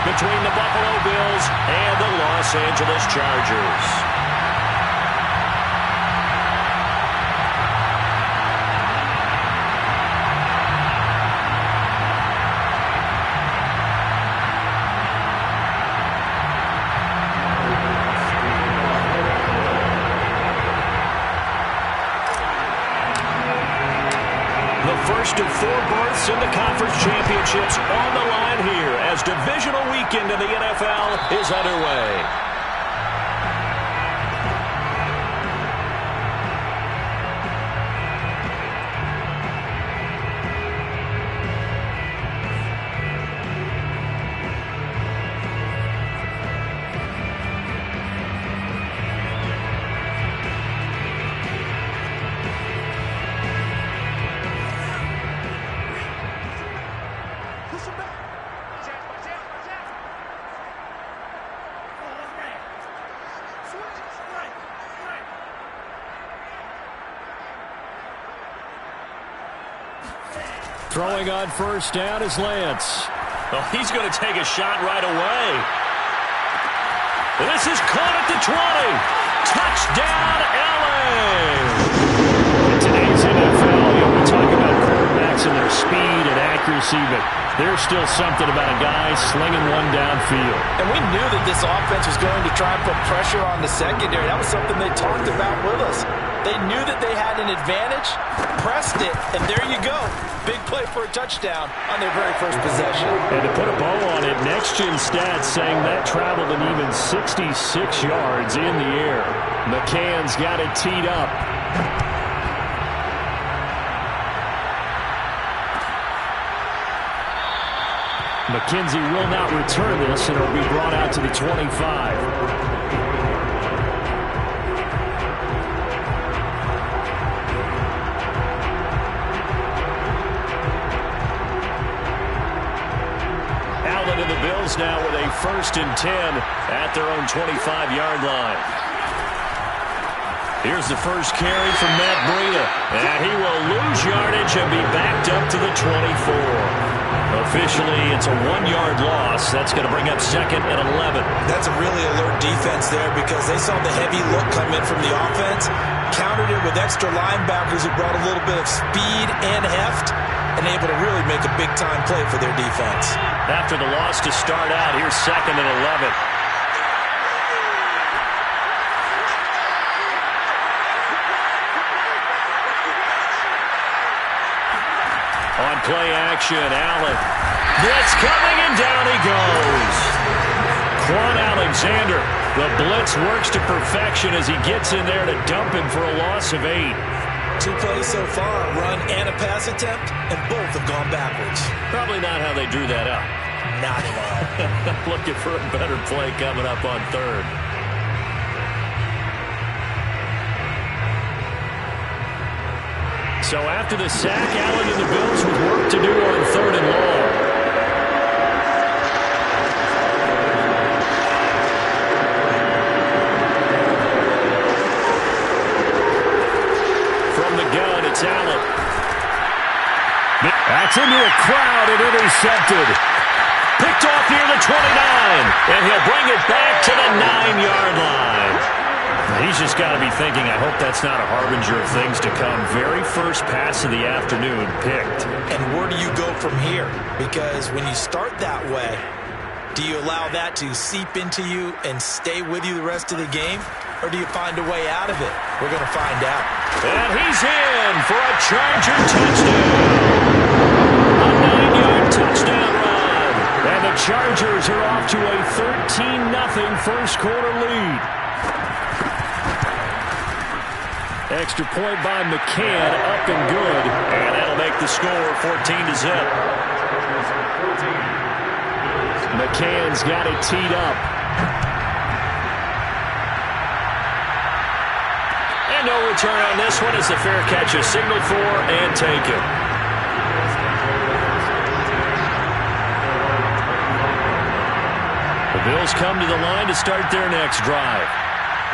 between the Buffalo Bills and the Los Angeles Chargers. First of 4 berths in the conference championships on the line here as divisional weekend in the NFL is underway. Throwing on first down is Lance. Well, he's going to take a shot right away. This is caught at the 20. Touchdown, LA! In today's NFL, we talk about quarterbacks and their speed and accuracy, but there's still something about a guy slinging one downfield. And we knew that this offense was going to try and put pressure on the secondary. That was something they talked about with us. They knew that they had an advantage, pressed it, and there you go. Big play for a touchdown on their very first possession. And to put a bow on it, Next Gen Stats saying that traveled an even 66 yards in the air. McCann's got it teed up. McKenzie will not return this, and it'll be brought out to the 25. Now with a 1st and 10 at their own 25-yard line. Here's the first carry from Matt Breida. And he will lose yardage and be backed up to the 24. Officially, it's a 1-yard loss. That's going to bring up 2nd and 11. That's a really alert defense there because they saw the heavy look come in from the offense, countered it with extra linebackers who brought a little bit of speed and heft, and able to really make a big-time play for their defense. After the loss to start out, here's 2nd and 11. On play action, Allen. Blitz coming, and down he goes. Quan Alexander. The blitz works to perfection as he gets in there to dump him for a loss of 8. 2 plays so far, a run and a pass attempt, and both have gone backwards. Probably not how they drew that up. Not at all. Looking for a better play coming up on 3rd. So after the sack, Allen and the Bills with work to do on 3rd and long. It's Allen. That's into a crowd and intercepted. Picked off near the 29. And he'll bring it back to the 9-yard line. He's just got to be thinking, I hope that's not a harbinger of things to come. Very first pass of the afternoon picked. And where do you go from here? Because when you start that way, do you allow that to seep into you and stay with you the rest of the game? Or do you find a way out of it? We're going to find out. And he's in for a Charger touchdown. A 9-yard touchdown run. And the Chargers are off to a 13-0 first quarter lead. Extra point by McCann, up and good. And that'll make the score 14-0. McCann's got it teed up. And no return on this one as the fair catch is signaled for and taken. The Bills come to the line to start their next drive.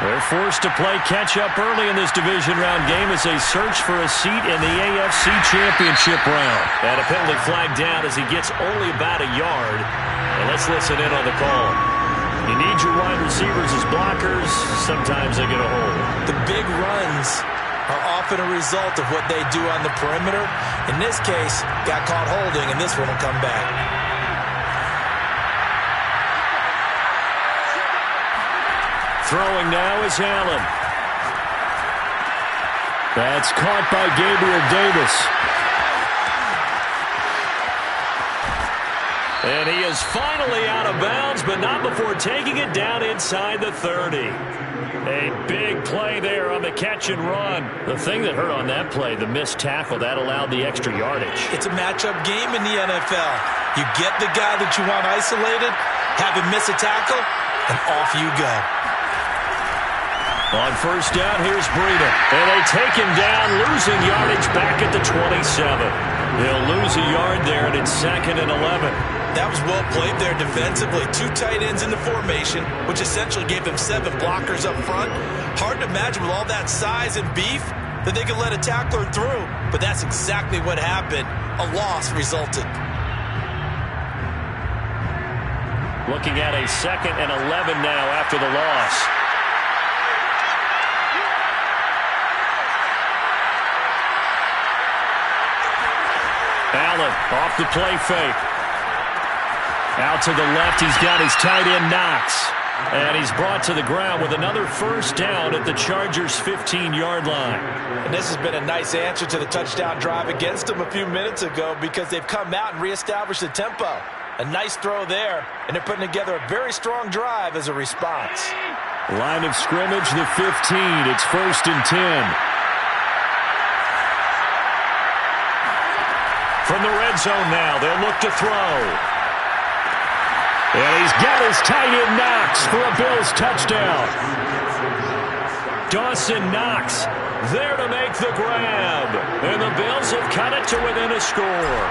They're forced to play catch-up early in this division round game as they search for a seat in the AFC Championship round. And a penalty flag down as he gets only about a yard. And let's listen in on the call. You need your wide receivers as blockers. Sometimes they get a hold. The big runs are often a result of what they do on the perimeter. In this case, got caught holding, and this one will come back. Throwing now is Allen. That's caught by Gabriel Davis. And he is finally out of bounds, but not before taking it down inside the 30. A big play there on the catch and run. The thing that hurt on that play, the missed tackle, that allowed the extra yardage. It's a matchup game in the NFL. You get the guy that you want isolated, have him miss a tackle, and off you go. On first down, here's Breida. And they take him down, losing yardage back at the 27. He'll lose a yard there, and it's 2nd and 11. That was well played there defensively. 2 tight ends in the formation, which essentially gave them 7 blockers up front. Hard to imagine with all that size and beef that they could let a tackler through. But that's exactly what happened. A loss resulted. Looking at a 2nd and 11 now after the loss. Allen off the play fake. Out to the left, he's got his tight end Knox. And he's brought to the ground with another first down at the Chargers' 15-yard line. And this has been a nice answer to the touchdown drive against them a few minutes ago because they've come out and reestablished the tempo. A nice throw there, and they're putting together a very strong drive as a response. Line of scrimmage, the 15. It's 1st and 10. From the red zone now, they'll look to throw. And he's got his tight end Knox for a Bills touchdown. Dawson Knox there to make the grab. And the Bills have cut it to within a score.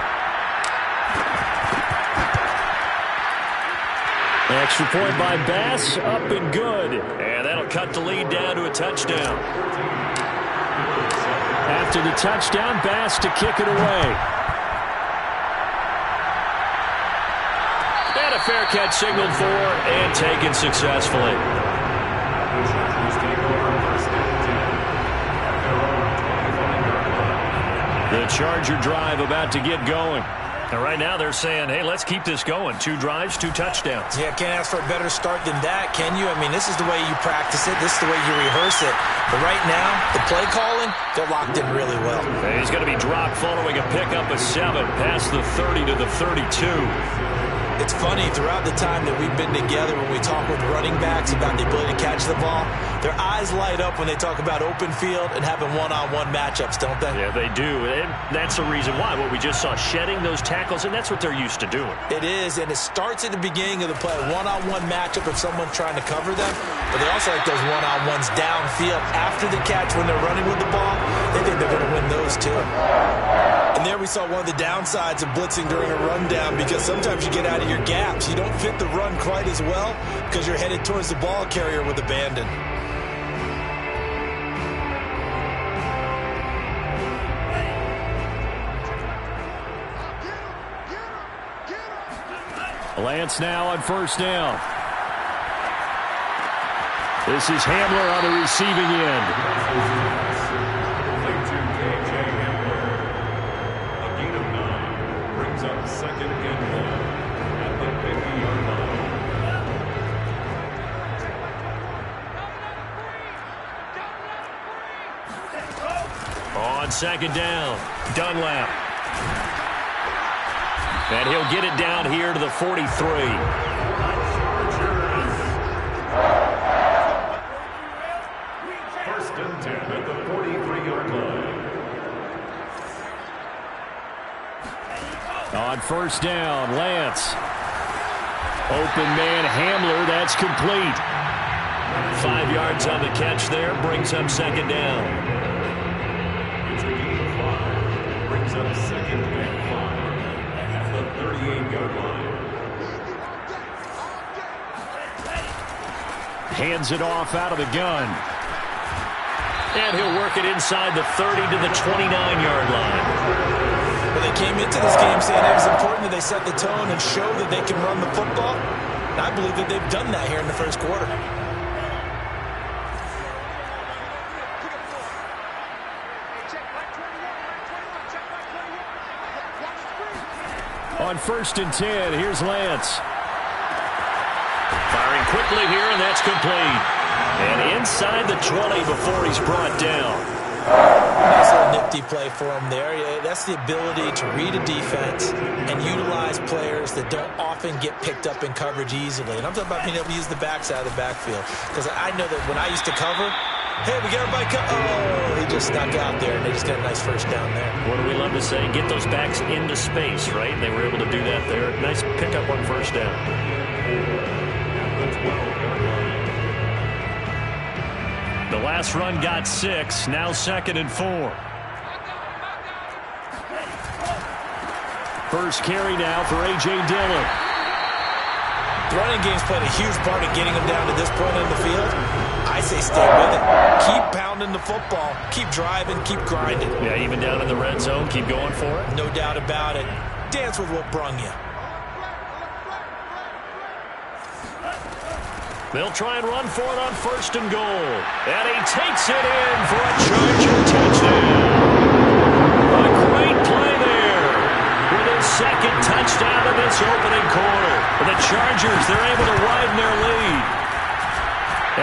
Extra point by Bass, up and good. And that'll cut the lead down to a touchdown. After the touchdown, Bass to kick it away. And a fair catch signaled for and taken successfully. The Charger drive about to get going. And right now they're saying, hey, let's keep this going. 2 drives, 2 touchdowns. Yeah, can't ask for a better start than that, can you? I mean, this is the way you practice it. This is the way you rehearse it. But right now, the play calling, they're locked in really well. And he's going to be dropped following a pickup of 7 past the 30 to the 32. It's funny, throughout the time that we've been together, when we talk with running backs about the ability to catch the ball, their eyes light up when they talk about open field and having one-on-one matchups, don't they? Yeah, they do. And that's the reason why. What we just saw, shedding those tackles, and that's what they're used to doing. It is, and it starts at the beginning of the play. One-on-one matchup if someone's trying to cover them, but they also like those one-on-ones downfield after the catch when they're running with the ball. They think they're going to win those too. And there we saw one of the downsides of blitzing during a rundown because sometimes you get out of your gaps. You don't fit the run quite as well because you're headed towards the ball carrier with abandon. Lance now on first down. This is Hamler on the receiving end. On second down, Dunlap. And he'll get it down here to the 43. First and 10 at the 43-yard line. On first down, Lance. Open man Hamler, that's complete. 5 yards on the catch there, brings up second down. It's a gain of 5. Brings up second and 5 at the 38-yard line. Hands it off out of the gun. And he'll work it inside the 30 to the 29-yard line. Well, they came into this game saying it was important that they set the tone and show that they can run the football. And I believe that they've done that here in the first quarter. On 1st and 10, here's Lance. Firing quickly here, and that's complete. And inside the 20 before he's brought down. Nice little nifty play for him there. Yeah, that's the ability to read a defense and utilize players that don't often get picked up in coverage easily. And I'm talking about being able to use the backside of the backfield. Because I know that when I used to cover, hey, we got everybody oh, he just snuck out there, and they just got a nice first down there. What do we love to say? Get those backs into space, right? They were able to do that there. Nice pickup on first down. The last run got 6. Now 2nd and 4. First carry now for A.J. Dillon. The running game's played a huge part in getting them down to this point in the field. I say stay with it. Keep pounding the football. Keep driving. Keep grinding. Yeah, even down in the red zone, keep going for it. No doubt about it. Dance with what brung you. They'll try and run for it on 1st and goal. And he takes it in for a Charger touchdown. A great play there. With his 2nd touchdown in this opening quarter. The Chargers, they're able to widen their lead.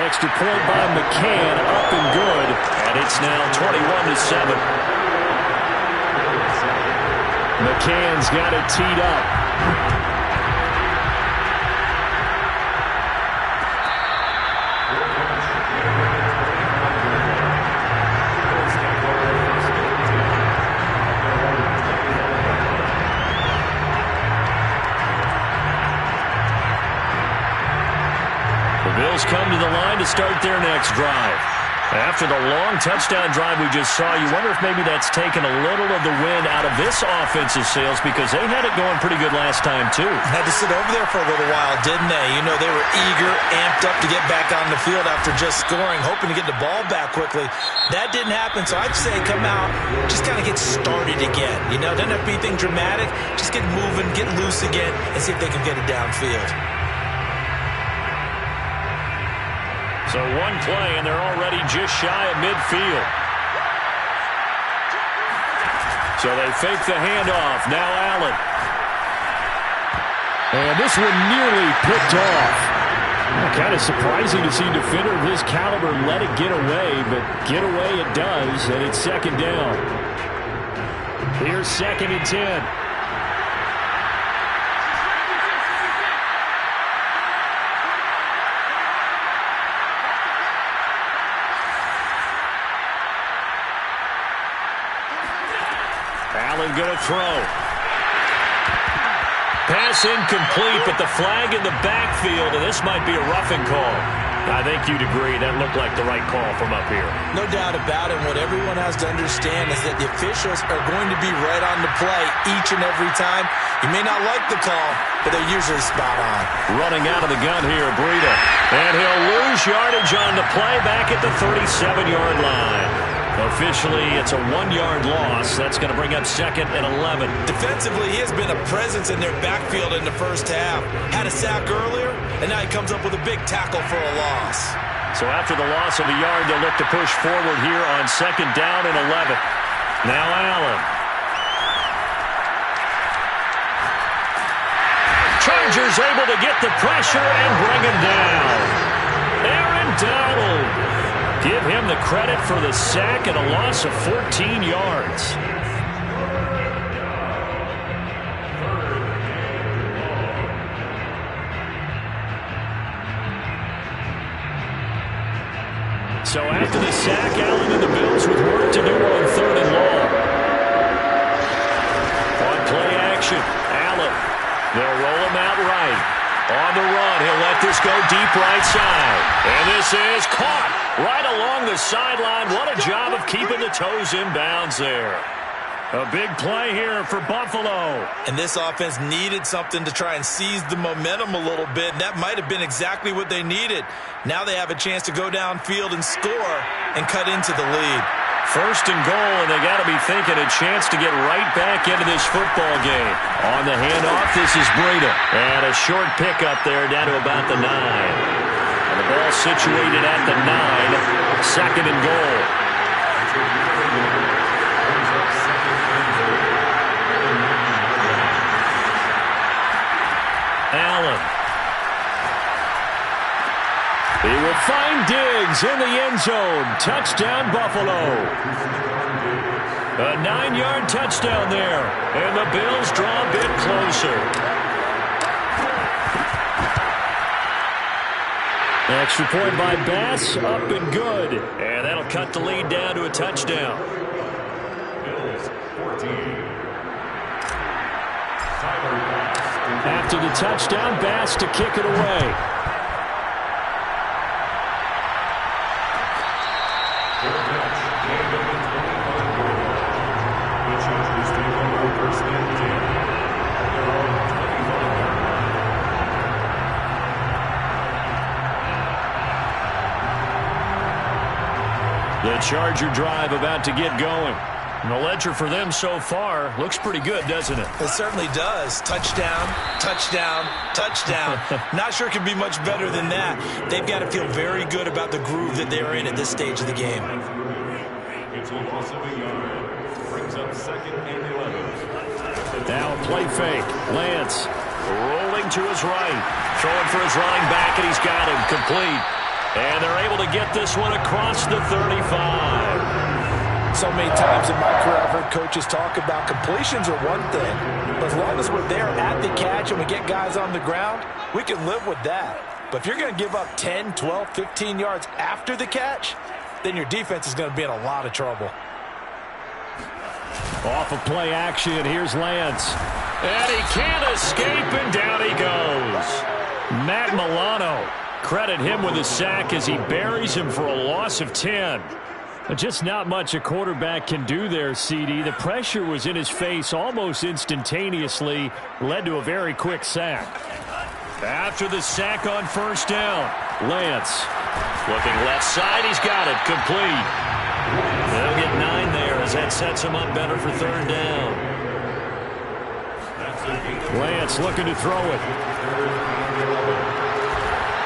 Extra point by McCann, up and good. And it's now 21-7. McCann's got it teed up. Come to the line to start their next drive. After the long touchdown drive we just saw, you wonder if maybe that's taken a little of the wind out of this offensive sails, because they had it going pretty good last time too. Had to sit over there for a little while, didn't they? You know, they were eager, amped up to get back on the field after just scoring, hoping to get the ball back quickly. That didn't happen, so I'd say come out, just kind of get started again. You know, doesn't have to be anything dramatic. Just get moving, get loose again, and see if they can get it downfield. So one play, and they're already just shy of midfield. So they fake the handoff. Now Allen. And this one nearly picked off. Kind of surprising to see a defender of his caliber let it get away, but get away it does, and it's 2nd down. Here's 2nd and 10. Allen going to throw. Pass incomplete, but the flag in the backfield, and this might be a roughing call. I think you'd agree that looked like the right call from up here. No doubt about it. What everyone has to understand is that the officials are going to be right on the play each and every time. You may not like the call, but they're usually spot on. Running out of the gun here, Breida. And he'll lose yardage on the play back at the 37-yard line. Officially, it's a 1-yard loss. That's going to bring up 2nd and 11. Defensively, he has been a presence in their backfield in the first half. Had a sack earlier, and now he comes up with a big tackle for a loss. So after the loss of a yard, they'll look to push forward here on 2nd down and 11. Now Allen. Chargers able to get the pressure and bring him down. Aaron Donald. Give him the credit for the sack and a loss of 14 yards. So after the sack, Allen and the Bills with work to do on 3rd and long. On play action, Allen. They'll roll him out right. On the run, he'll let this go deep right side. And this is caught right along the sideline. What a job of keeping the toes in bounds there. A big play here for Buffalo. And this offense needed something to try and seize the momentum a little bit. And that might have been exactly what they needed. Now they have a chance to go downfield and score and cut into the lead. First and goal, and they got to be thinking a chance to get right back into this football game. On the handoff, this is Breida. And a short pickup there down to about the 9. And the ball situated at the 9. Second and goal. Allen. He will find Diggs in the end zone. Touchdown, Buffalo. A 9-yard touchdown there. And the Bills draw a bit closer. Extra point by Bass, up and good. And that'll cut the lead down to a touchdown. Bills 14. After the touchdown, Bass to kick it away. The Charger drive about to get going. And the ledger for them so far looks pretty good, doesn't it? It certainly does. Touchdown, touchdown, touchdown. Not sure it could be much better than that. They've got to feel very good about the groove that they're in at this stage of the game. It's a loss of a yard. Brings up second and 11. Now play fake. Lance rolling to his right. Throwing for his running back, and he's got him complete. And they're able to get this one across the 35. So many times in my career, I've heard coaches talk about completions are one thing. But as long as we're there at the catch and we get guys on the ground, we can live with that. But if you're going to give up 10, 12, 15 yards after the catch, then your defense is going to be in a lot of trouble. Off of play action, here's Lance. And he can't escape, and down he goes. Matt Milano. Credit him with a sack as he buries him for a loss of 10. Just not much a quarterback can do there, CD. The pressure was in his face almost instantaneously, led to a very quick sack. After the sack on first down, Lance looking left side. He's got it complete. They'll get 9 there as that sets him up better for third down. Lance looking to throw it.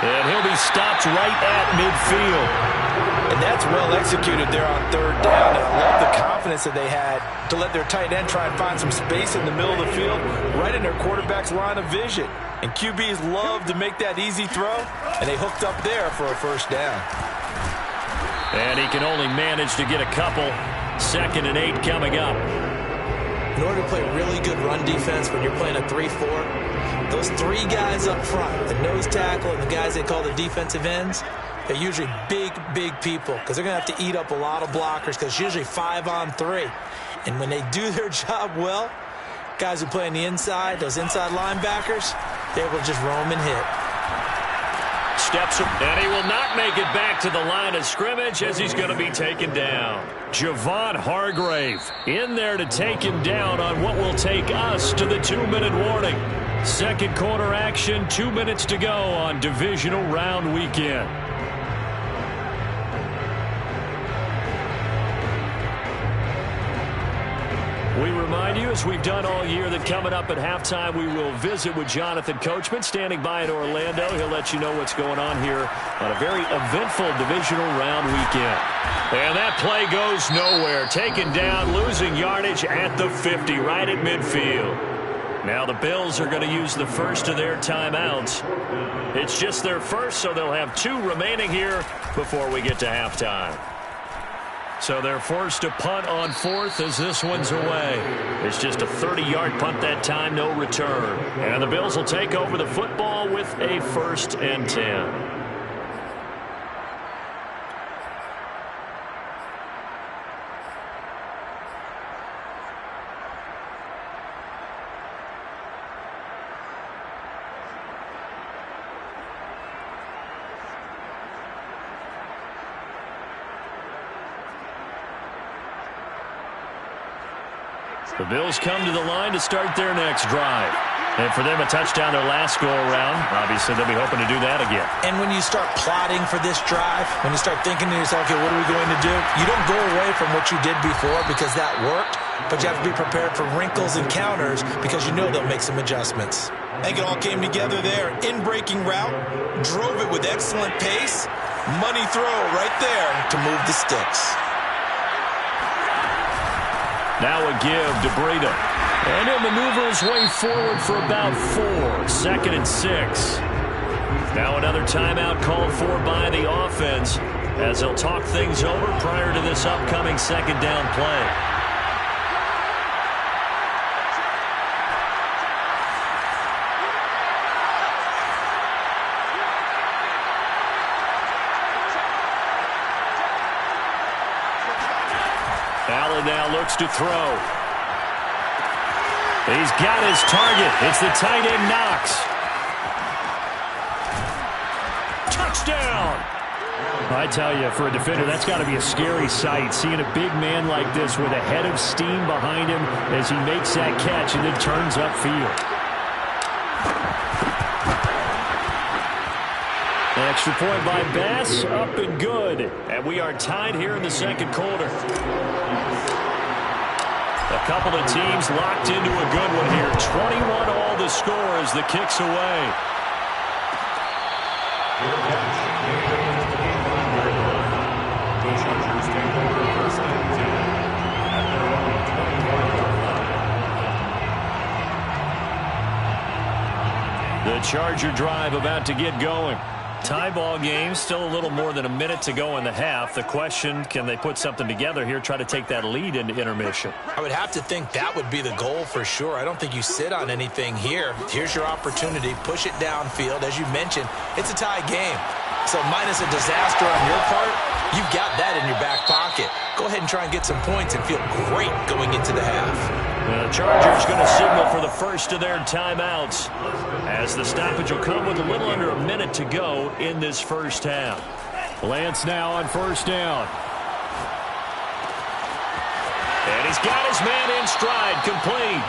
And he'll be stopped right at midfield. And that's well executed there on third down. And I love the confidence that they had to let their tight end try and find some space in the middle of the field, right in their quarterback's line of vision. And QBs love to make that easy throw, and they hooked up there for a first down. And he can only manage to get a couple. Second and 8 coming up. In order to play really good run defense when you're playing a 3-4, those 3 guys up front, the nose tackle and the guys they call the defensive ends, they're usually big, big people because they're going to have to eat up a lot of blockers because it's usually 5-on-3. And when they do their job well, guys who play on the inside, those inside linebackers, they're able to just roam and hit. Steps up, and he will not make it back to the line of scrimmage as he's going to be taken down. Javon Hargrave in there to take him down on what will take us to the 2-minute warning. Second quarter action, 2 minutes to go on divisional round weekend. We remind you, as we've done all year, that coming up at halftime, we will visit with Jonathan Coachman, standing by in Orlando. He'll let you know what's going on here on a very eventful divisional round weekend. And that play goes nowhere. Taken down, losing yardage at the 50, right at midfield. Now the Bills are going to use the first of their timeouts. It's just their first, so they'll have 2 remaining here before we get to halftime. So they're forced to punt on 4th as this one's away. It's just a 30-yard punt that time, no return. And the Bills will take over the football with a 1st and 10. The Bills come to the line to start their next drive. And for them, a touchdown their last go-around. Obviously, they'll be hoping to do that again. And when you start plotting for this drive, when you start thinking to yourself, okay, what are we going to do? You don't go away from what you did before because that worked, but you have to be prepared for wrinkles and counters because you know they'll make some adjustments. I think it all came together there. In-breaking route, drove it with excellent pace. Money throw right there to move the sticks. Now a give to Breida. And he'll maneuver his way forward for about 4. 2nd and 6. Now another timeout called for by the offense as they'll talk things over prior to this upcoming 2nd down play. Allen now looks to throw. He's got his target. It's the tight end Knox. Touchdown! I tell you, for a defender, that's got to be a scary sight, seeing a big man like this with a head of steam behind him as he makes that catch and then turns upfield. An extra point by Bass, up and good. And we are tied here in the 2nd quarter. A couple of teams locked into a good one here. 21 all the score as the kick's away. The Charger drive about to get going. Tie ball game, still a little more than a minute to go in the half. The question, can they put something together here, try to take that lead into intermission? I would have to think that would be the goal for sure. I don't think you sit on anything here. Here's your opportunity. Push it downfield. As you mentioned, it's a tie game. So minus a disaster on your part, you've got that in your back pocket. Go ahead and try and get some points and feel great going into the half. The Chargers going to signal for the first of their timeouts as the stoppage will come with a little under a minute to go in this first half. Lance now on 1st down. And he's got his man in stride, complete.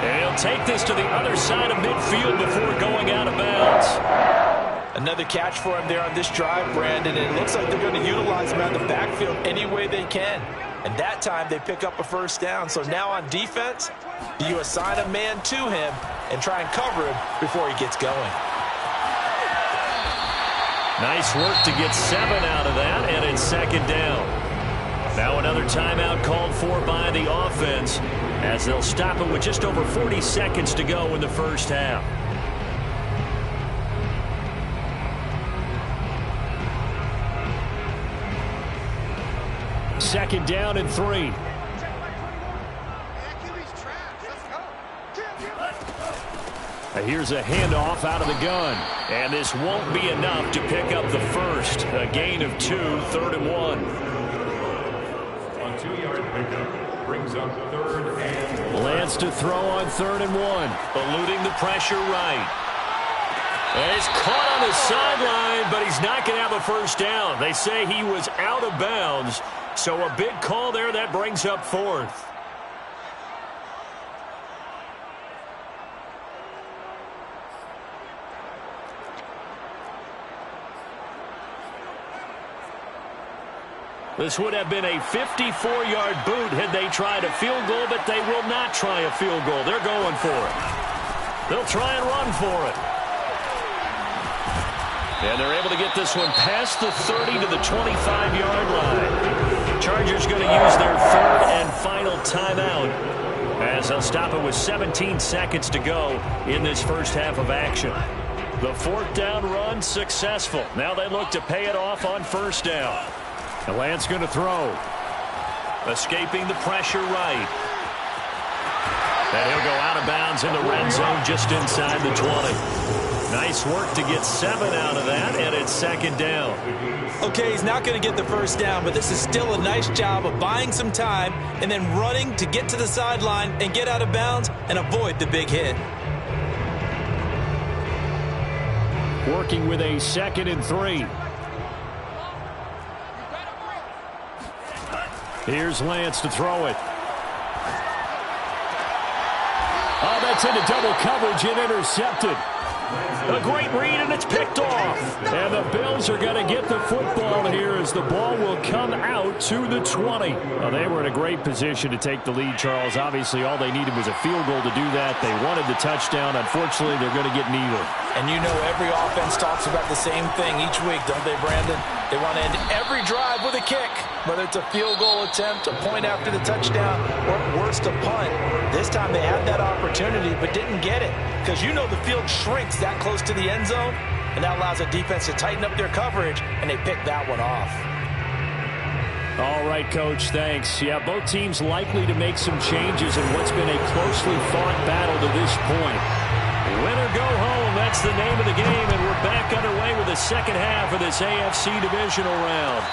And he'll take this to the other side of midfield before going out of bounds. Another catch for him there on this drive, Brandon, and it looks like they're going to utilize him out of the backfield any way they can. And that time they pick up a 1st down. So now on defense, you assign a man to him and try and cover him before he gets going. Nice work to get 7 out of that, and it's 2nd down. Now another timeout called for by the offense as they'll stop it with just over 40 seconds to go in the first half. Second down and 3. Here's a handoff out of the gun. And this won't be enough to pick up the first. A gain of 2, 3rd and 1. A 2-yard pickup brings up 3rd and 1. Lance to throw on 3rd and 1. Eluding the pressure right. And he's caught on the sideline, but he's not going to have a first down. They say he was out of bounds. So a big call there that brings up 4th. This would have been a 54-yard boot had they tried a field goal, but they will not try a field goal. They're going for it. They'll try and run for it. And they're able to get this one past the 30 to the 25-yard line. Chargers going to use their 3rd and final timeout as they'll stop it with 17 seconds to go in this first half of action. The 4th down run successful. Now they look to pay it off on 1st down. And Lance going to throw. Escaping the pressure right. And he'll go out of bounds in the red zone just inside the 20. Nice work to get 7 out of that, and it's 2nd down. Okay, he's not going to get the first down, but this is still a nice job of buying some time and then running to get to the sideline and get out of bounds and avoid the big hit. Working with a 2nd and 3. Here's Lance to throw it. Oh, gets into double coverage and intercepted. A great read, and it's picked off. And the Bills are going to get the football here as the ball will come out to the 20. Well, they were in a great position to take the lead, Charles. Obviously, all they needed was a field goal to do that. They wanted the touchdown. Unfortunately, they're going to get neither. And you know every offense talks about the same thing each week, don't they, Brandon? They want to end every drive with a kick, whether it's a field goal attempt, a point after the touchdown, or at worst, a punt. This time they had that opportunity but didn't get it because you know the field shrinks that close to the end zone, and that allows the defense to tighten up their coverage, and they pick that one off. All right, Coach, thanks. Yeah, both teams likely to make some changes in what's been a closely fought battle to this point. Win or go home, that's the name of the game, and we're back underway with the second half of this AFC divisional round.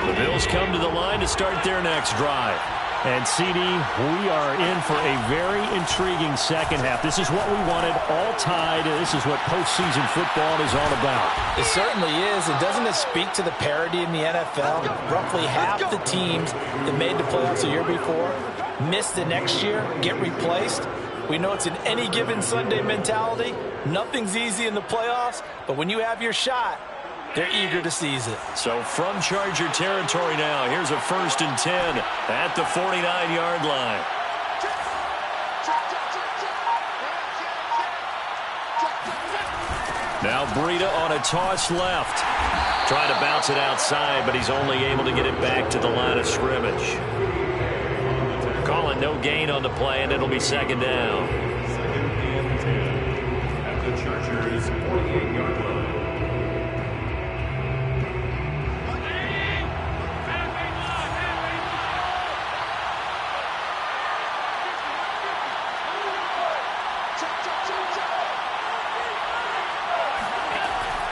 The Bills come to the line to start their next drive. And, CD, we are in for a very intriguing second half. This is what we wanted, all tied. This is what postseason football is all about. It certainly is. And doesn't it speak to the parity in the NFL? Roughly half the teams that made the playoffs the year before miss the next year, get replaced. We know it's an any given Sunday mentality. Nothing's easy in the playoffs, but when you have your shot, they're eager to seize it. So from Charger territory now, here's a 1st and 10 at the 49-yard line. Now Breida on a toss left. Trying to bounce it outside, but he's only able to get it back to the line of scrimmage. Calling no gain on the play, and it'll be second down. 2nd and 10 at the Chargers' 48-yard line.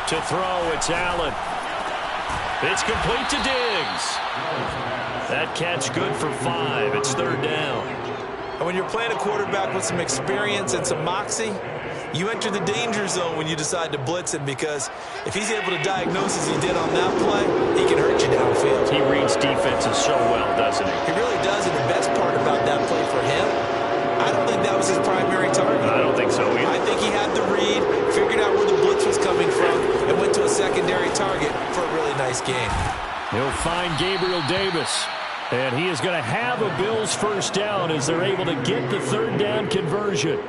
To throw, it's Allen. It's complete to Diggs. That catch good for 5. It's 3rd down. And when you're playing a quarterback with some experience and some moxie, you enter the danger zone when you decide to blitz him, because if he's able to diagnose as he did on that play, he can hurt you downfield. He reads defenses so well, doesn't he? He really does, and the best part about that play for him, I don't think that was his primary target. I don't think so either. I think he had the read, figured out where the blitz was coming from, and went to a secondary target for a really nice game. He'll find Gabriel Davis, and he is going to have a Bills 1st down as they're able to get the 3rd down conversion.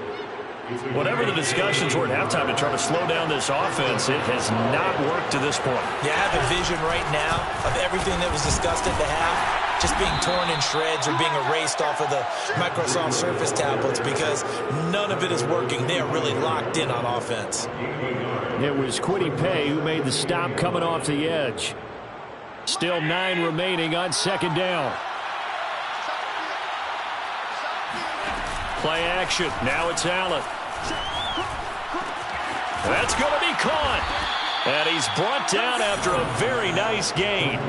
Whatever the discussions were at halftime to try to slow down this offense, it has not worked to this point. You have a vision right now of everything that was discussed at the half just being torn in shreds or being erased off of the Microsoft Surface tablets, because none of it is working. They are really locked in on offense. It was Kwity Paye who made the stop coming off the edge. Still 9 remaining on 2nd down. Play action. Now it's Allen. That's going to be caught. And he's brought down after a very nice gain.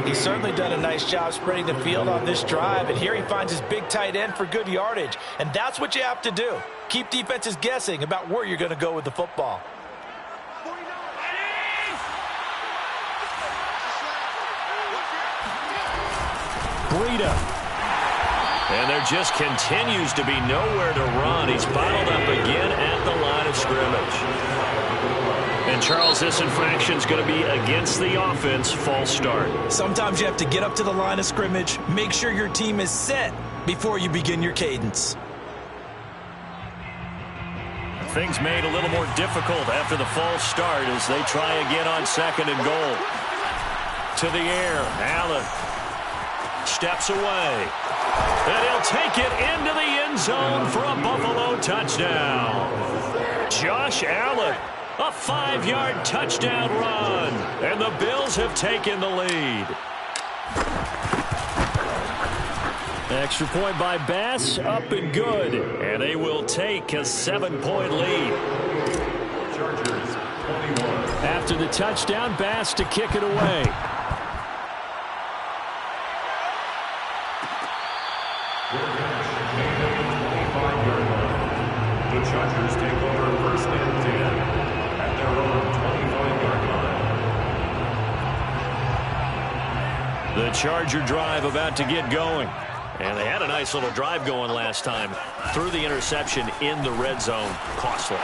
He's certainly done a nice job spreading the field on this drive, and here he finds his big tight end for good yardage. And that's what you have to do. Keep defenses guessing about where you're going to go with the football. Breida. And there just continues to be nowhere to run. He's bottled up again at the line of scrimmage. And, Charles, this infraction's going to be against the offense. False start. Sometimes you have to get up to the line of scrimmage, make sure your team is set before you begin your cadence. Things made a little more difficult after the false start as they try again on 2nd and goal. To the air, Allen steps away. And he'll take it into the end zone for a Buffalo touchdown. Josh Allen, a 5-yard touchdown run. And the Bills have taken the lead. Extra point by Bass, up and good. And they will take a 7-point lead. Chargers, 21. After the touchdown, Bass to kick it away. The Charger drive about to get going. And they had a nice little drive going last time. Threw the interception in the red zone. Costly.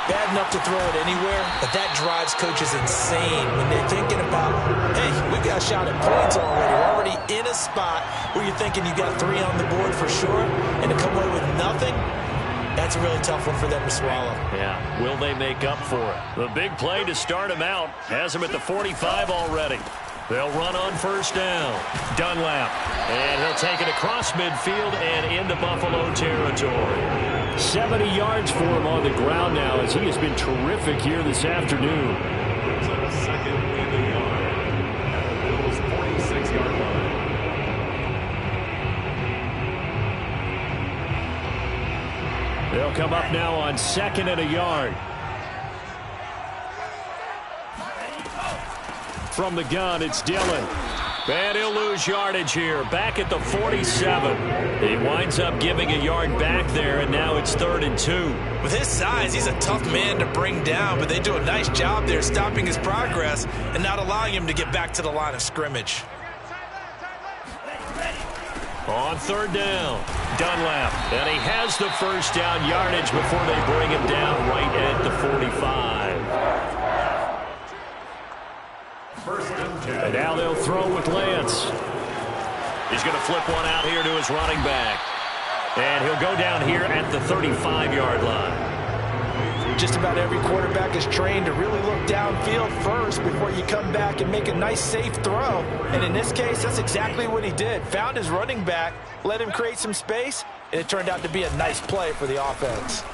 Bad enough to throw it anywhere, but that drives coaches insane when they're thinking about, hey, we got a shot at points already. We're already in a spot where you're thinking you got 3 on the board for sure, and to come away with nothing, that's a really tough one for them to swallow. Yeah, will they make up for it? The big play to start him out has him at the 45 already. They'll run on first down. Dunlap. And he'll take it across midfield and into Buffalo territory. 70 yards for him on the ground now as he has been terrific here this afternoon. Brings up a second and a yard at the Bills' 46-yard line. They'll come up now on 2nd and a yard. From the gun, it's Dillon. And he'll lose yardage here. Back at the 47. He winds up giving a yard back there, and now it's 3rd and 2. With his size, he's a tough man to bring down, but they do a nice job there stopping his progress and not allowing him to get back to the line of scrimmage. On 3rd down, Dunlap. And he has the first down yardage before they bring him down right at the 45. And now they'll throw with Lance. He's going to flip one out here to his running back. And he'll go down here at the 35-yard line. Just about every quarterback is trained to really look downfield first before you come back and make a nice, safe throw. And in this case, that's exactly what he did. Found his running back, let him create some space, and it turned out to be a nice play for the offense.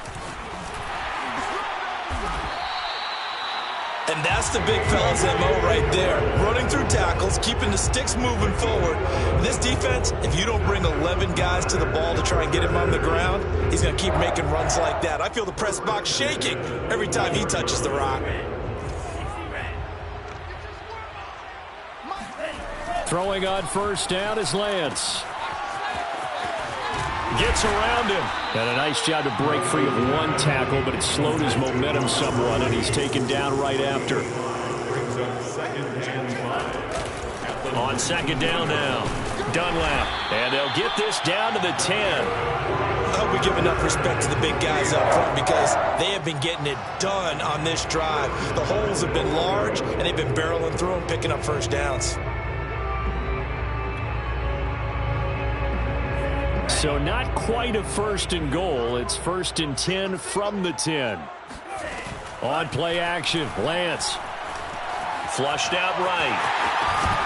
And that's the big fella's MO right there. Running through tackles, keeping the sticks moving forward. This defense, if you don't bring 11 guys to the ball to try and get him on the ground, he's going to keep making runs like that. I feel the press box shaking every time he touches the rock. Throwing on first down is Lance. Gets around him. And a nice job to break free of one tackle, but it slowed his momentum somewhat, and he's taken down right after. Brings up 2nd and 5. On 2nd down now, Dunlap. And they'll get this down to the 10. I hope we give enough respect to the big guys up front because they have been getting it done on this drive. The holes have been large, and they've been barreling through them, picking up first downs. So not quite a 1st and goal. It's 1st and 10 from the 10. On play action, Lance. Flushed out right.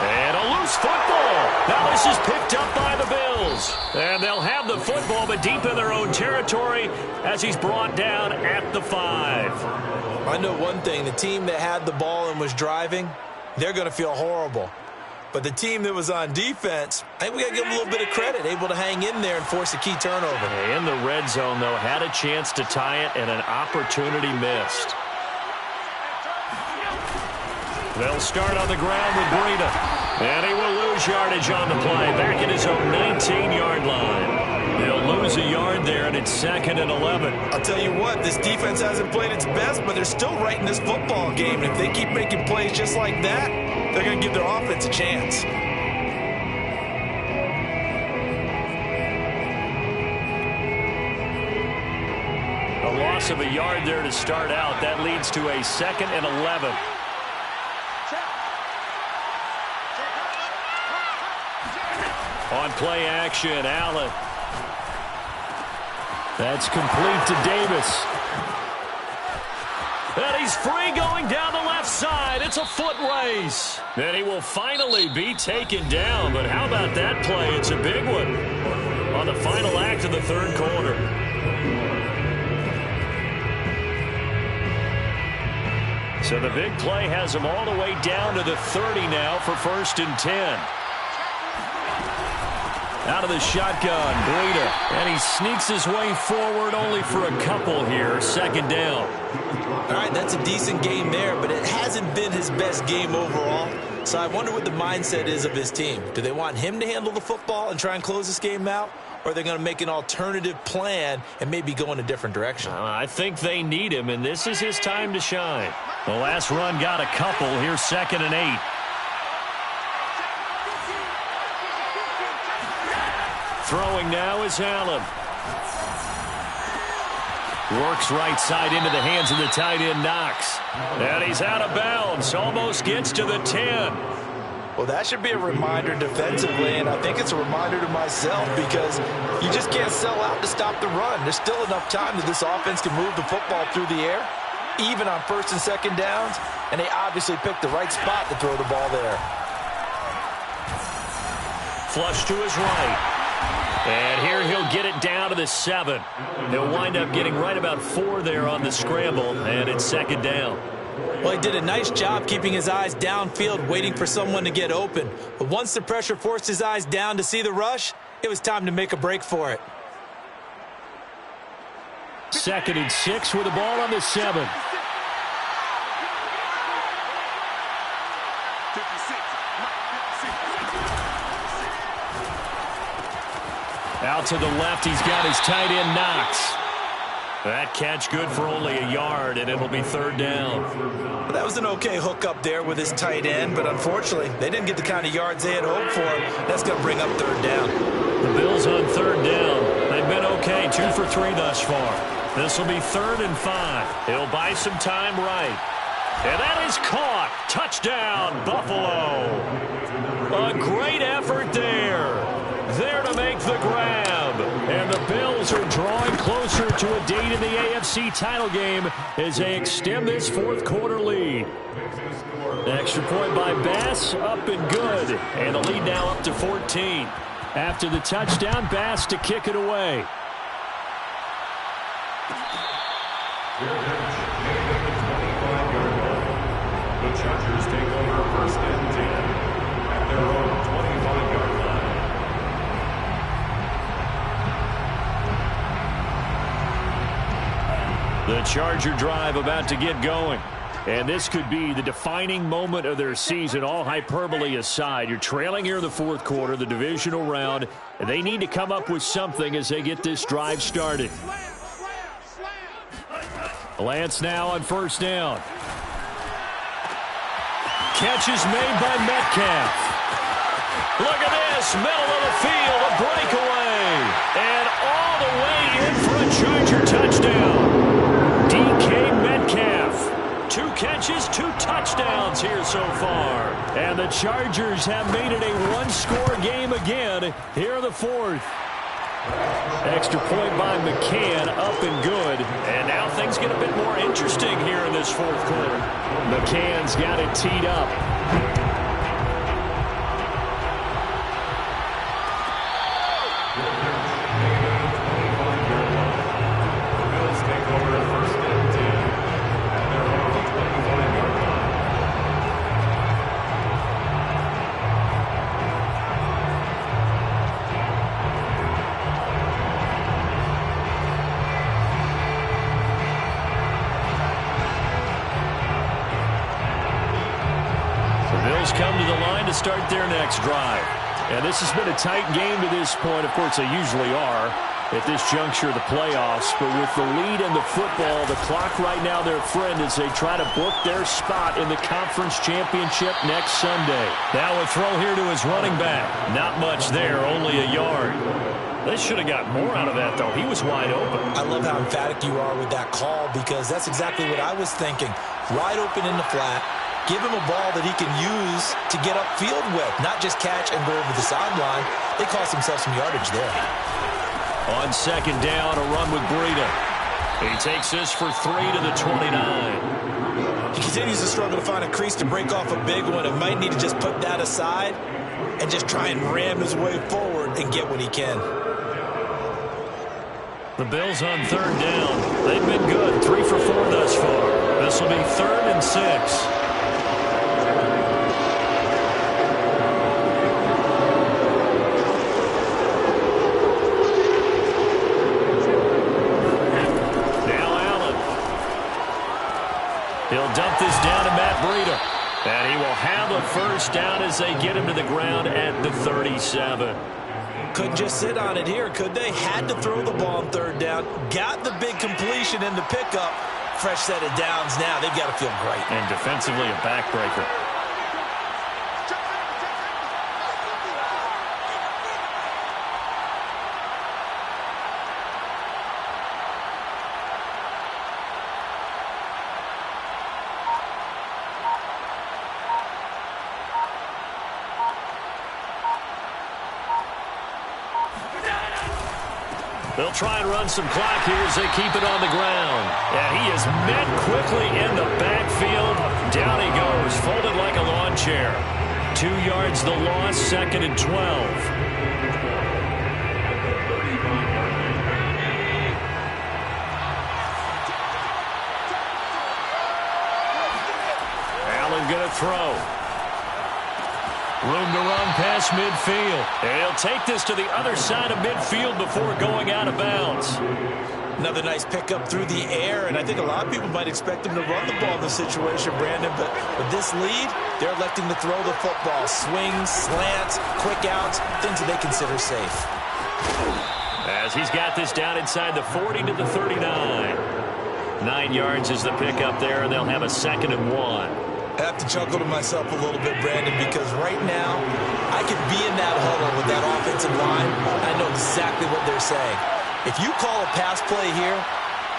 And a loose football. Now this is picked up by the Bills. And they'll have the football, but deep in their own territory as he's brought down at the 5. I know one thing. The team that had the ball and was driving, they're going to feel horrible. But the team that was on defense, I think we got to give them a little bit of credit, able to hang in there and force a key turnover. In the red zone, though, had a chance to tie it and an opportunity missed. They'll start on the ground with Breida. And he will lose yardage on the play, back at his own 19-yard line. They'll lose a yard there, and it's 2nd and 11. I'll tell you what, this defense hasn't played its best, but they're still right in this football game. And if they keep making plays just like that, they're going to give their offense a chance. A loss of a yard there to start out. That leads to a 2nd and 11. On play action, Allen. That's complete to Davis. And he's free going down the left side. It's a foot race. And he will finally be taken down. But how about that play? It's a big one on the final act of the 3rd quarter. So the big play has him all the way down to the 30 now for 1st and 10. Out of the shotgun, Breida. And he sneaks his way forward only for a couple here. 2nd down. All right, that's a decent game there, but it hasn't been his best game overall. So I wonder what the mindset is of his team. Do they want him to handle the football and try and close this game out? Or are they going to make an alternative plan and maybe go in a different direction? I think they need him, and this is his time to shine. The last run got a couple. Here's 2nd and 8. Throwing now is Allen. Works right side into the hands of the tight end, Knox. And he's out of bounds. Almost gets to the 10. Well, that should be a reminder defensively, and I think it's a reminder to myself because you just can't sell out to stop the run. There's still enough time that this offense can move the football through the air, even on first and second downs, and they obviously picked the right spot to throw the ball there. Flush to his right. And here he'll get it down to the 7. He'll wind up getting right about 4 there on the scramble, and it's second down. Well, he did a nice job keeping his eyes downfield, waiting for someone to get open. But once the pressure forced his eyes down to see the rush, it was time to make a break for it. 2nd and 6 with the ball on the 7. Out to the left, he's got his tight end, Knox. That catch good for only a yard, and it'll be 3rd down. That was an okay hookup there with his tight end, but unfortunately, they didn't get the kind of yards they had hoped for. That's going to bring up 3rd down. The Bills on 3rd down. They've been okay, 2 for 3 thus far. This will be 3rd and 5. He'll buy some time right. And that is caught. Touchdown, Buffalo. A great effort there. There to make the grab. And the Bills are drawing closer to a date in the AFC title game as they extend this 4th quarter lead. Extra point by Bass, up and good. And the lead now up to 14. After the touchdown, Bass to kick it away. The Chargers take over 1st and 10 at their own 25-yard line. The Charger drive about to get going. And this could be the defining moment of their season, all hyperbole aside. You're trailing here in the 4th quarter, the divisional round, and they need to come up with something as they get this drive started. Lance now on 1st down. Catch is made by Metcalf. Look at this, middle of the field, a breakaway. And all the way in for a Charger touchdown. DK Metcalf. 2 catches, 2 touchdowns here so far. And the Chargers have made it a 1-score game again here in the 4th. Extra point by McCann, up and good. And now things get a bit more interesting here in this 4th quarter. McCann's got it teed up. The Bills take over 1st and 10 at their own 25-yard line. Come to the line to start their next drive. And this has been a tight game to this point. Of course, they usually are at this juncture of the playoffs. But with the lead in the football, the clock right now their friend as they try to book their spot in the conference championship next Sunday. Now a throw here to his running back. Not much there, only a yard. They should have got more out of that, though. He was wide open. I love how emphatic you are with that call because that's exactly what I was thinking. Wide open in the flat. Give him a ball that he can use to get upfield with, not just catch and go over the sideline. They cost themselves some yardage there. On 2nd down, a run with Breida. He takes this for 3 to the 29. He continues to struggle to find a crease to break off a big one and might need to just put that aside and just try and ram his way forward and get what he can. The Bills on 3rd down. They've been good, 3 for 4 thus far. This will be 3rd and 6. He'll dump this down to Matt Breida. And he will have a 1st down as they get him to the ground at the 37. Couldn't just sit on it here, could they? Had to throw the ball on 3rd down. Got the big completion in the pickup. Fresh set of downs now. They've got to feel great. And defensively a backbreaker. They'll try and run some clock here as they keep it on the ground. And he is met quickly in the backfield. Down he goes, folded like a lawn chair. 2 yards the loss, 2nd and 12. Going to throw. Room to run past midfield. And he'll take this to the other side of midfield before going out of bounds. Another nice pickup through the air, and I think a lot of people might expect him to run the ball in this situation, Brandon, but with this lead, they're electing to throw the football. Swings, slants, quick outs, things that they consider safe. As he's got this down inside the 40 to the 39. 9 yards is the pickup there, and they'll have a 2nd and 1. I have to chuckle to myself a little bit, Brandon, because right now I could be in that huddle with that offensive line. I know exactly what they're saying. If you call a pass play here,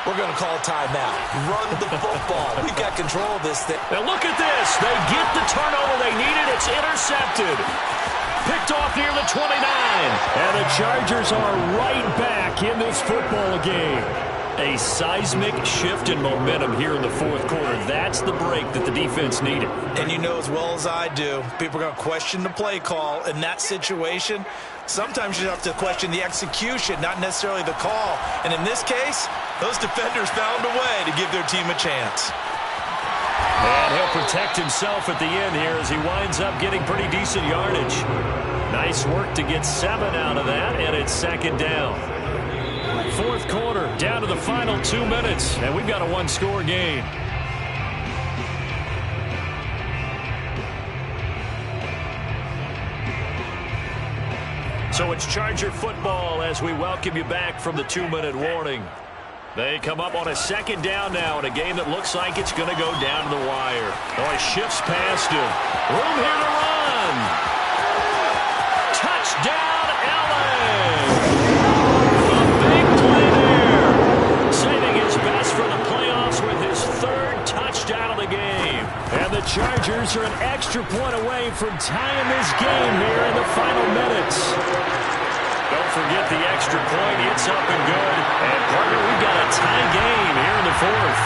we're going to call a timeout. Run the football. We've got control of this thing. Now look at this. They get the turnover they needed. It's intercepted. Picked off near the 29. And the Chargers are right back in this football game. A seismic shift in momentum here in the 4th quarter. That's the break that the defense needed. And you know as well as I do, people are going to question the play call in that situation. Sometimes you have to question the execution, not necessarily the call. And in this case, those defenders found a way to give their team a chance. And he'll protect himself at the end here as he winds up getting pretty decent yardage. Nice work to get 7 out of that, and it's 2nd down. 4th quarter, down to the final 2 minutes, and we've got a 1-score game. So it's Charger football as we welcome you back from the 2-minute warning. They come up on a 2nd down now in a game that looks like it's going to go down to the wire. Oh, he shifts past him. Room here to run. Touchdown, Allen. Saving his best for the playoffs with his 3rd touchdown of the game. And the Chargers are an extra point away from tying this game here in the final minutes. Don't forget the extra point. It's up and good. And, partner, we've got a tie game here in the 4th.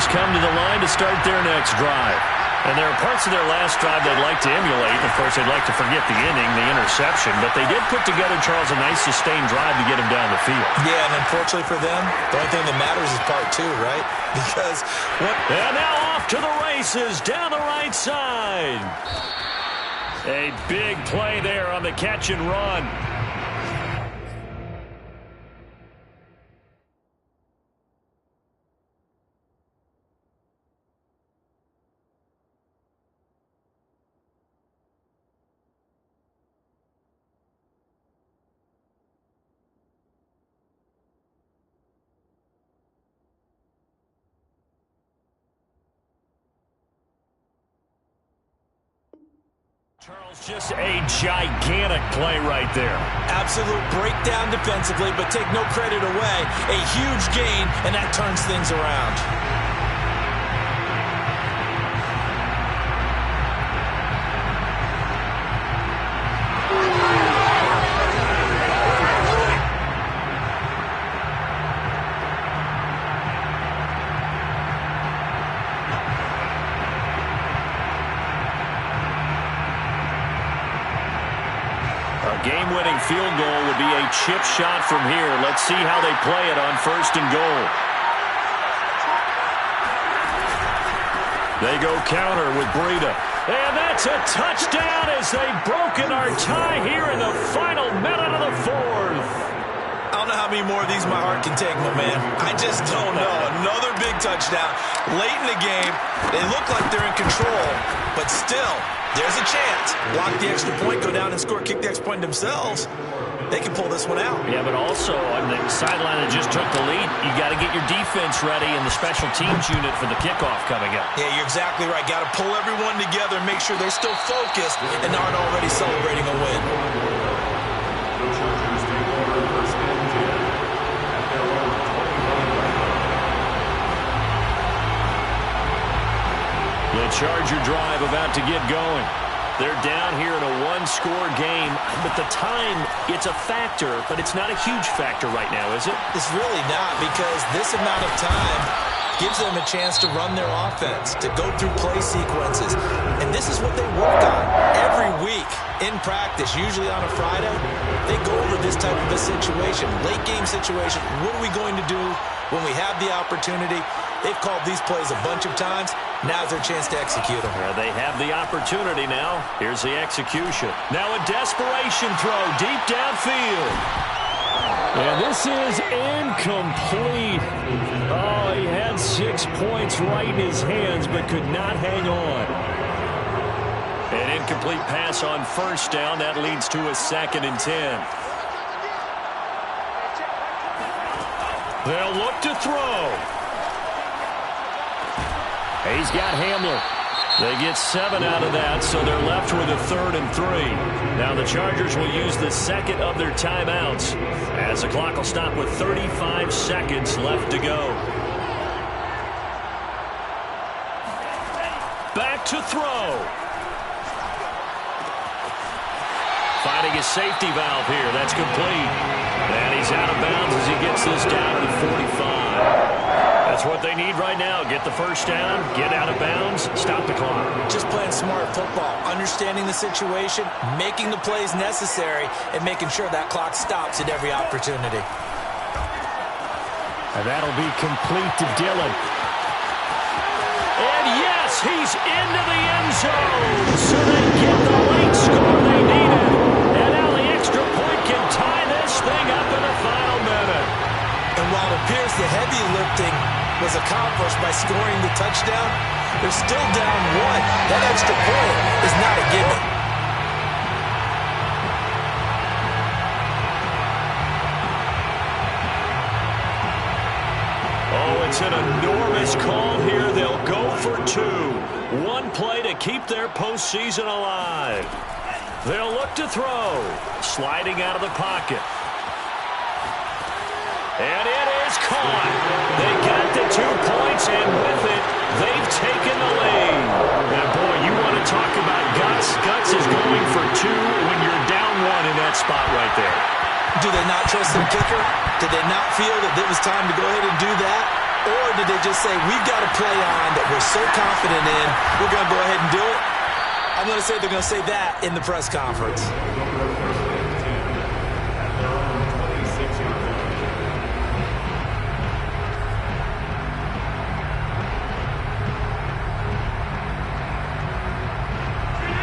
Come to the line to start their next drive. And there are parts of their last drive they'd like to emulate. Of course, they'd like to forget the inning, the interception, but they did put together, Charles, a nice sustained drive to get him down the field. Yeah, and unfortunately for them, the only thing that matters is part 2, right? Because And now off to the races down the right side. A big play there on the catch and run. Charles, just a gigantic play right there. Absolute breakdown defensively, but take no credit away. A huge gain, and that turns things around. Game-winning field goal would be a chip shot from here. Let's see how they play it on 1st and goal. They go counter with Breida. And that's a touchdown as they've broken our tie here in the final minute of the 4th. I don't know how many more of these my heart can take, my man. I just don't know. Another big touchdown. Late in the game, they look like they're in control, but still, there's a chance. Block the extra point, go down and score, kick the extra point themselves. They can pull this one out. Yeah, but also on the sideline that just took the lead, you got to get your defense ready and the special teams unit for the kickoff coming up. Yeah, you're exactly right. Got to pull everyone together and make sure they're still focused and aren't already celebrating a win. The Chargers take over 1st and 10. The Charger drive about to get going. They're down here in a one-score game, but the time, it's a factor, but it's not a huge factor right now, is it? It's really not, because this amount of time gives them a chance to run their offense, to go through play sequences. And this is what they work on every week in practice, usually on a Friday. They go over this type of a situation, late game situation. What are we going to do when we have the opportunity? They've called these plays a bunch of times. Now's their chance to execute them. They have the opportunity now. Here's the execution. Now a desperation throw deep downfield. And this is incomplete. Oh, he had 6 points right in his hands, but could not hang on. An incomplete pass on first down. That leads to a 2nd and 10. They'll look to throw. He's got Hamler. They get 7 out of that, so they're left with a 3rd and 3. Now the Chargers will use the second of their timeouts as the clock will stop with 35 seconds left to go. Back to throw. Finding a safety valve here. That's complete. And he's out of bounds as he gets this down to the 45. That's what they need right now. Get the first down, get out of bounds, stop the clock. Just playing smart football, understanding the situation, making the plays necessary, and making sure that clock stops at every opportunity. And that'll be complete to Dillon. And yes, he's into the end zone. So they get the late score they needed. And now the extra point can tie this thing up in the final minute. And while it appears the heavy lifting was accomplished by scoring the touchdown, they're still down 1. That extra point is not a gimme. Oh, it's an enormous call here. They'll go for 2. 1 play to keep their postseason alive. They'll look to throw. Sliding out of the pocket. And it is caught. They got the 2 points, and with it, they've taken the lead. And boy, you want to talk about guts. Guts is going for 2 when you're down 1 in that spot right there. Do they not trust their kicker? Did they not feel that it was time to go ahead and do that? Or did they just say, we've got a play on that we're so confident in, we're going to go ahead and do it? I'm going to say they're going to say that in the press conference.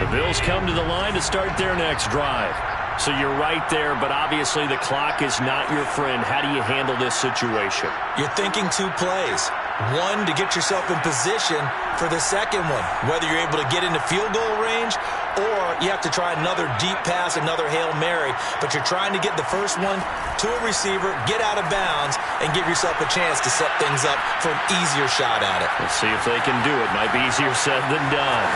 The Bills come to the line to start their next drive. So you're right there, but obviously the clock is not your friend. How do you handle this situation? You're thinking 2 plays. 1 to get yourself in position for the second one, whether you're able to get into field goal range or you have to try another deep pass, another Hail Mary, but you're trying to get the first one to a receiver, get out of bounds, and give yourself a chance to set things up for an easier shot at it. Let's see if they can do it. Might be easier said than done.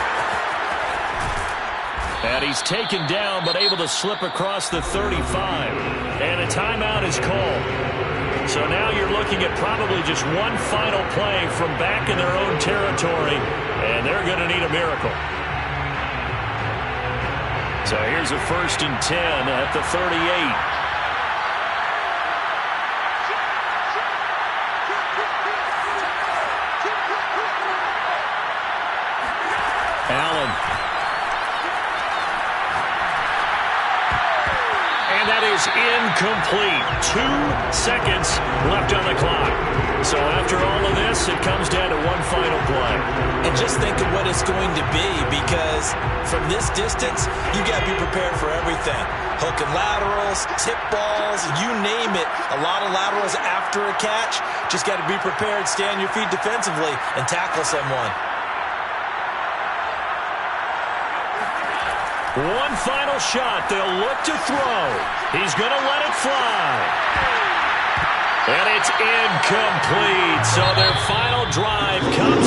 And he's taken down, but able to slip across the 35. And a timeout is called. So now you're looking at probably just 1 final play from back in their own territory, and they're going to need a miracle. So here's a 1st and 10 at the 38. Allen. And that is incomplete. 2 seconds left on the clock. So after all of this, it comes down to 1 final play. And just think of what it's going to be, because from this distance, you got to be prepared for everything. Hook and laterals, tip balls, you name it. A lot of laterals after a catch. Just got to be prepared, stay on your feet defensively, and tackle someone. 1 final shot. They'll look to throw. He's going to let it fly. And it's incomplete. So their final drive comes